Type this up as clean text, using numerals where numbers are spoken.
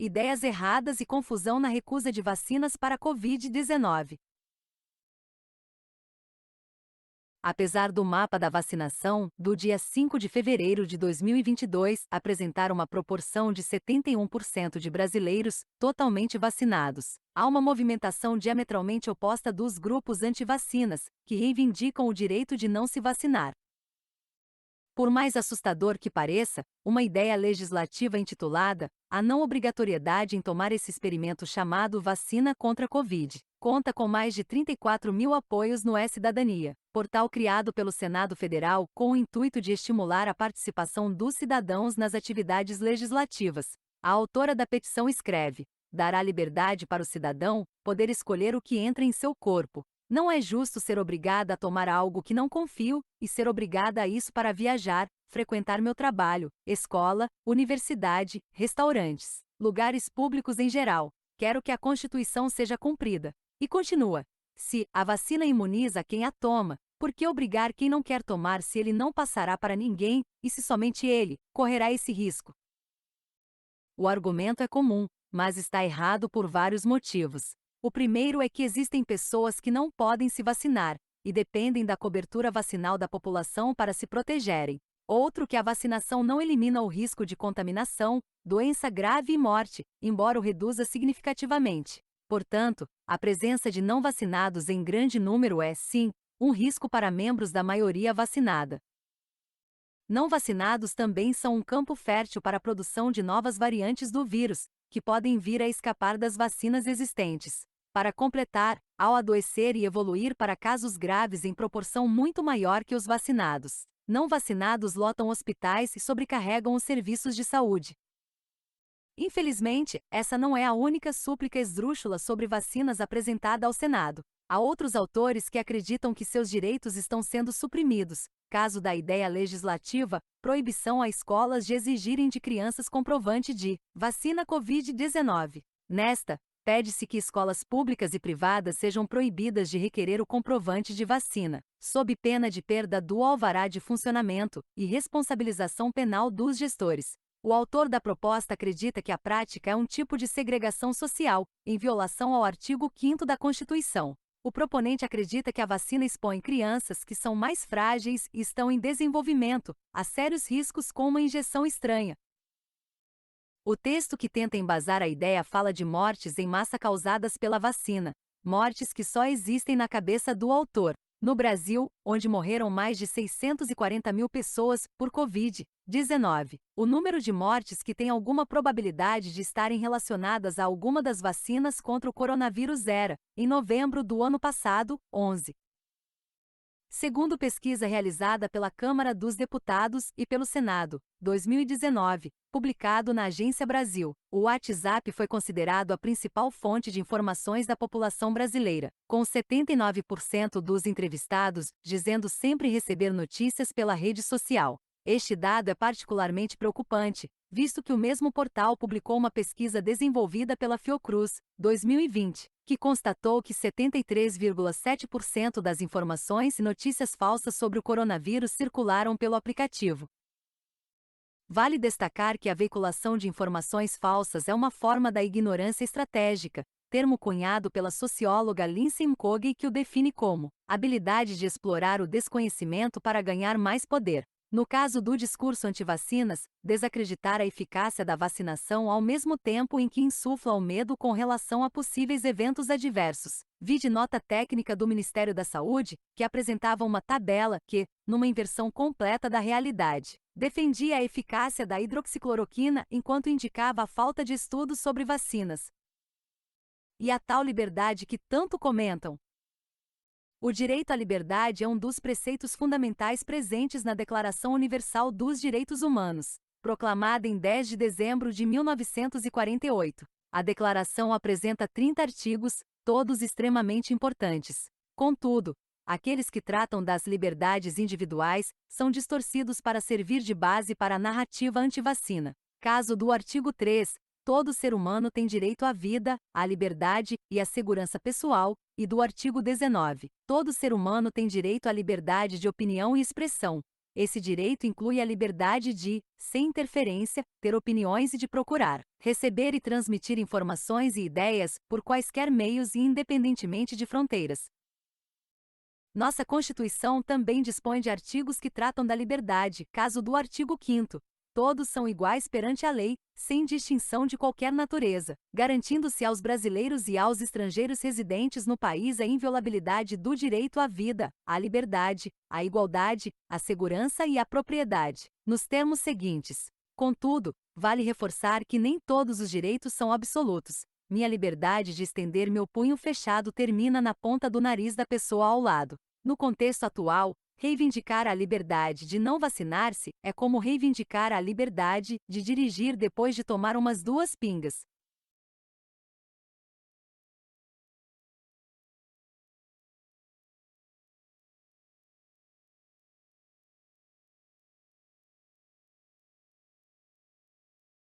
ideias erradas e confusão na recusa de vacinas para a Covid-19. Apesar do mapa da vacinação, do dia 5 de fevereiro de 2022, apresentar uma proporção de 71% de brasileiros totalmente vacinados, há uma movimentação diametralmente oposta dos grupos anti-vacinas, que reivindicam o direito de não se vacinar. Por mais assustador que pareça, uma ideia legislativa intitulada A Não Obrigatoriedade em Tomar esse Experimento chamado Vacina contra a Covid, conta com mais de 34 mil apoios no E-Cidadania, portal criado pelo Senado Federal com o intuito de estimular a participação dos cidadãos nas atividades legislativas. A autora da petição escreve: dará liberdade para o cidadão poder escolher o que entra em seu corpo. Não é justo ser obrigada a tomar algo que não confio e ser obrigada a isso para viajar, frequentar meu trabalho, escola, universidade, restaurantes, lugares públicos em geral. Quero que a Constituição seja cumprida. E continua: se a vacina imuniza quem a toma, por que obrigar quem não quer tomar se ele não passará para ninguém e se somente ele correrá esse risco? O argumento é comum, mas está errado por vários motivos. O primeiro é que existem pessoas que não podem se vacinar e dependem da cobertura vacinal da população para se protegerem. Outro que a vacinação não elimina o risco de contaminação, doença grave e morte, embora o reduza significativamente. Portanto, a presença de não vacinados em grande número é, sim, um risco para membros da maioria vacinada. Não vacinados também são um campo fértil para a produção de novas variantes do vírus, que podem vir a escapar das vacinas existentes. Para completar, ao adoecer e evoluir para casos graves em proporção muito maior que os vacinados, não vacinados lotam hospitais e sobrecarregam os serviços de saúde. Infelizmente, essa não é a única súplica esdrúxula sobre vacinas apresentada ao Senado. Há outros autores que acreditam que seus direitos estão sendo suprimidos, caso da ideia legislativa, proibição a escolas de exigirem de crianças comprovante de vacina Covid-19. Nesta, pede-se que escolas públicas e privadas sejam proibidas de requerer o comprovante de vacina, sob pena de perda do alvará de funcionamento e responsabilização penal dos gestores. O autor da proposta acredita que a prática é um tipo de segregação social, em violação ao artigo 5º da Constituição. O proponente acredita que a vacina expõe crianças que são mais frágeis e estão em desenvolvimento a sérios riscos com uma injeção estranha. O texto que tenta embasar a ideia fala de mortes em massa causadas pela vacina, mortes que só existem na cabeça do autor. No Brasil, onde morreram mais de 640 mil pessoas por Covid-19, o número de mortes que tem alguma probabilidade de estarem relacionadas a alguma das vacinas contra o coronavírus era, em novembro do ano passado, 11. Segundo pesquisa realizada pela Câmara dos Deputados e pelo Senado, 2019, publicado na Agência Brasil, o WhatsApp foi considerado a principal fonte de informações da população brasileira, com 79% dos entrevistados dizendo sempre receber notícias pela rede social. Este dado é particularmente preocupante, visto que o mesmo portal publicou uma pesquisa desenvolvida pela Fiocruz, 2020, que constatou que 73,7% das informações e notícias falsas sobre o coronavírus circularam pelo aplicativo. Vale destacar que a veiculação de informações falsas é uma forma da ignorância estratégica, termo cunhado pela socióloga Lindsay Mccogy, que o define como habilidade de explorar o desconhecimento para ganhar mais poder. No caso do discurso anti-vacinas, desacreditar a eficácia da vacinação ao mesmo tempo em que insufla o medo com relação a possíveis eventos adversos. Vide nota técnica do Ministério da Saúde, que apresentava uma tabela que, numa inversão completa da realidade, defendia a eficácia da hidroxicloroquina enquanto indicava a falta de estudos sobre vacinas. E a tal liberdade que tanto comentam. O direito à liberdade é um dos preceitos fundamentais presentes na Declaração Universal dos Direitos Humanos, proclamada em 10 de dezembro de 1948. A declaração apresenta 30 artigos, todos extremamente importantes. Contudo, aqueles que tratam das liberdades individuais são distorcidos para servir de base para a narrativa antivacina. Caso do artigo 3, todo ser humano tem direito à vida, à liberdade e à segurança pessoal, e do artigo 19, todo ser humano tem direito à liberdade de opinião e expressão. Esse direito inclui a liberdade de, sem interferência, ter opiniões e de procurar, receber e transmitir informações e ideias por quaisquer meios e independentemente de fronteiras. Nossa Constituição também dispõe de artigos que tratam da liberdade, caso do artigo 5º. Todos são iguais perante a lei, sem distinção de qualquer natureza, garantindo-se aos brasileiros e aos estrangeiros residentes no país a inviolabilidade do direito à vida, à liberdade, à igualdade, à segurança e à propriedade, nos termos seguintes. Contudo, vale reforçar que nem todos os direitos são absolutos. Minha liberdade de estender meu punho fechado termina na ponta do nariz da pessoa ao lado. No contexto atual, reivindicar a liberdade de não vacinar-se é como reivindicar a liberdade de dirigir depois de tomar umas 2 pingas.